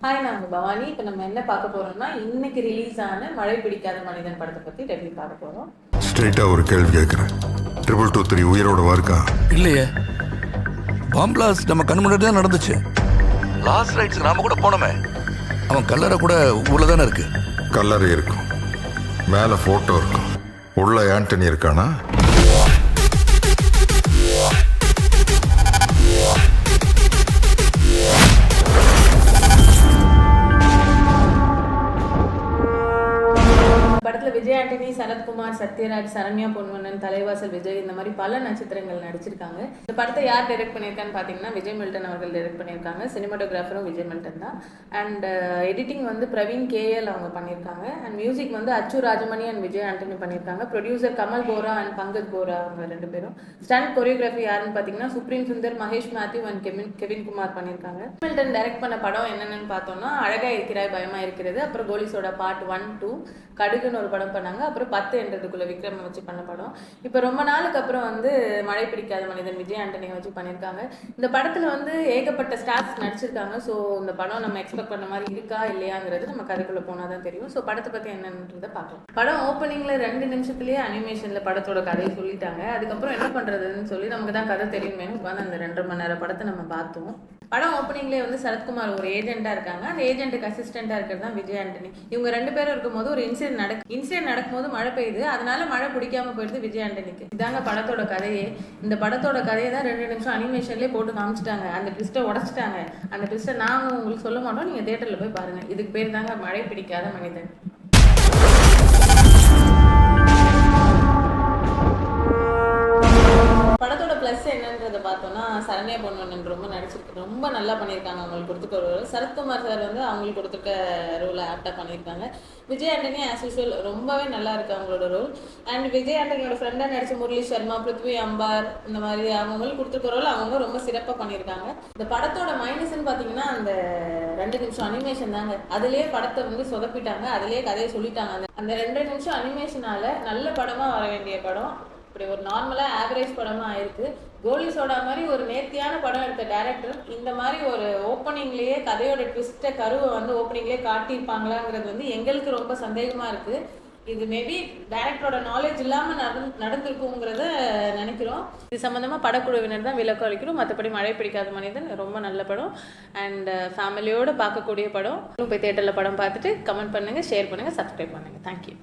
Hi, நாங்கள் பவானி. இப்போ நம்ம என்ன பார்க்க போறோம்னா, இன்னைக்கு ரிலீஸ் ஆன மழை பிடிக்காத மனிதன் படத்தை பற்றி ரெவ்யூ பார்க்க போறோம். ஸ்ட்ரெயிட்டா ஒரு கேள்வி கேட்குறேன். 2223 உயிரோடவா இருக்கா? இல்லையே, பாம் பிளாஸ்ட் நம்ம கண் முன்னாடி தான் நடந்துச்சு. லாஸ்ட் ரைட்ஸ்க்கு நாம கூட போனோமே. அவன் கல்லறை கூட ஊர்ல தானே இருக்கு. கல்லறை இருக்கும், மேல போட்டோ இருக்கும். உள்ள ஆண்டனி இருக்கானா? படத்துல விஜய் ஆண்டனி, சரத்குமார், சத்யராஜ், சரண்யா பொன்வண்ணன், தலைவாசல் விஜய் இந்த மாதிரி பல நட்சத்திரங்கள் நடிச்சிருக்காங்க. இந்த படத்தை யார் டைரக்ட் பண்ணியிருக்கான்னு பார்த்தீங்கன்னா விஜய் மில்டன் அவர்கள் டைரக்ட் பண்ணியிருக்காங்க. சினிமாட்டோகிராஃபரும் விஜய் மில்டன் தான். அண்ட் எடிட்டிங் வந்து பிரவீன் கேஎல் அவங்க பண்ணியிருக்காங்க. அண்ட் மியூசிக் வந்து அச்சு ராஜமணி அண்ட் விஜய் ஆண்டனி பண்ணியிருக்காங்க. ப்ரொடியூசர் கமல் போரா அண்ட் பங்கஜ் போரா அவங்க 2 பேரும். ஸ்டண்ட் கொரியோகிராஃபி யாருன்னு பார்த்தீங்கன்னா Supreme Sundar, Mahesh Mathew and Kevin Kumar பண்ணியிருக்காங்க. மில்டன் டைரக்ட் பண்ண படம் என்னென்னு பார்த்தோம்னா அழகா இருக்கிறாய், பயமா இருக்கிறது, அப்புறம் கோலிசோட பார்ட் 1, 2, கடுகுன்னு ஒரு படம் பண்ணாங்க. அப்புறம் 10 என்றதுக்குள்ள விக்ரம் வச்சு பண்ண படம். இப்போ ரொம்ப நாளுக்கு அப்புறம் வந்து மழை பிடிக்காத மனிதன் விஜய் ஆண்டனியை வச்சு பண்ணியிருக்காங்க. இந்த படத்தில் வந்து ஏகப்பட்ட ஸ்டார்ஸ் நடிச்சிருக்காங்க. ஸோ இந்த படம் நம்ம எக்ஸ்பெக்ட் பண்ண மாதிரி இருக்கா இல்லையாங்கிறது நம்ம கதைக்குள்ளே போனால் தான் தெரியும். ஸோ படத்தை பற்றி என்னன்றதை பார்க்கலாம். படம் ஓப்பனிங்கில் 2 நிமிஷத்துலேயே அனிமேஷனில் படத்தோட கதையை சொல்லிட்டாங்க. அதுக்கப்புறம் என்ன பண்ணுறதுன்னு சொல்லி நமக்கு தான் கதை தெரியுமே உட்காந்து அந்த 2.5 மணி நேரம் படத்தை நம்ம பார்த்தோம். படம் ஓப்பனிங்லேயே வந்து சரத்குமார் ஒரு ஏஜென்ட்டாக இருக்காங்க. அந்த ஏஜென்ட்டுக்கு அசிஸ்டண்ட்டாக இருக்கிறது தான் விஜய் ஆண்டனி. இவங்க 2 பேரும் இருக்கும்போது ஒரு இன்சிடென்ட் நடக்கும்போது மழை பெய்யுது. அதனால மழை பிடிக்காம போயிடுது விஜய் ஆண்டனிக்கு. இதாங்க படத்தோட கதையே. இந்த படத்தோட கதையை தான் 2 நிமிஷம் அனிமேஷன்லேயே போட்டு காமிச்சிட்டாங்க. அந்த ட்விஸ்ட்டை உடச்சிட்டாங்க. அந்த ட்விஸ்ட்டை நாங்கள் உங்களுக்கு சொல்ல மாட்டோம், நீங்கள் தியேட்டரில் போய் பாருங்கள். இதுக்கு பேர் தாங்க மழை பிடிக்காத மனிதன். படத்தோட ப்ளஸ் என்னன்றதை பார்த்தோம்னா சரண்யா பொன்வண்ணன் ரொம்ப நல்லா பண்ணியிருக்காங்க. அவங்களுக்கு கொடுத்துருக்க ரோல். சரத்குமார் சார் வந்து அவங்களுக்கு கொடுத்துருக்க ரோலை ஆப்டாக பண்ணியிருக்காங்க. விஜய் ஆண்டனி ஆஸ் யூஸ்வல் ரொம்பவே நல்லா இருக்கு அவங்களோட ரோல். அண்ட் விஜய் ஆண்டனியோட ஃப்ரெண்டாக நடிச்ச முரளி சர்மா, பிருத்வி அம்பார் இந்த மாதிரி அவங்களுக்கு கொடுத்துருக்க ரோல் அவங்க ரொம்ப சிறப்பாக பண்ணியிருக்காங்க. இந்த படத்தோட மைனஸ்ன்னு பார்த்தீங்கன்னா அந்த 2 நிமிஷம் அனிமேஷன் தாங்க. அதுலேயே படத்தை வந்து சொதப்பிட்டாங்க. அதுலேயே கதையை சொல்லிட்டாங்க. அந்த 2 நிமிஷம் அனிமேஷனால நல்ல படமாக வர வேண்டிய படம் இப்படி ஒரு நார்மலாக ஆவரேஜ் படமாக ஆயிருக்கு. கோலி சோடா மாதிரி ஒரு நேர்த்தியான படம் எடுத்த டைரக்டர் இந்த மாதிரி ஒரு ஓப்பனிங்லேயே கதையோட ட்விஸ்ட்டை கருவை வந்து ஓப்பனிங்லேயே காட்டியிருப்பாங்களாங்கிறது வந்து எங்களுக்கு ரொம்ப சந்தேகமாக இருக்குது. இது மேபி டைரக்டரோட நாலேஜ் இல்லாமல் நடந்திருக்குங்கிறத நினைக்கிறோம். இது சம்மந்தமாக படக்குழுவினர் தான் விளக்கம் அளிக்கிறோம். மற்றபடி மழை பிடிக்காத மனிதன் ரொம்ப நல்ல படம். அண்ட் ஃபேமிலியோடு பார்க்கக்கூடிய படம். போய் தியேட்டரில் படம் பார்த்துட்டு கமெண்ட் பண்ணுங்கள், ஷேர் பண்ணுங்கள், சப்ஸ்கிரைப் பண்ணுங்கள். தேங்க்யூ.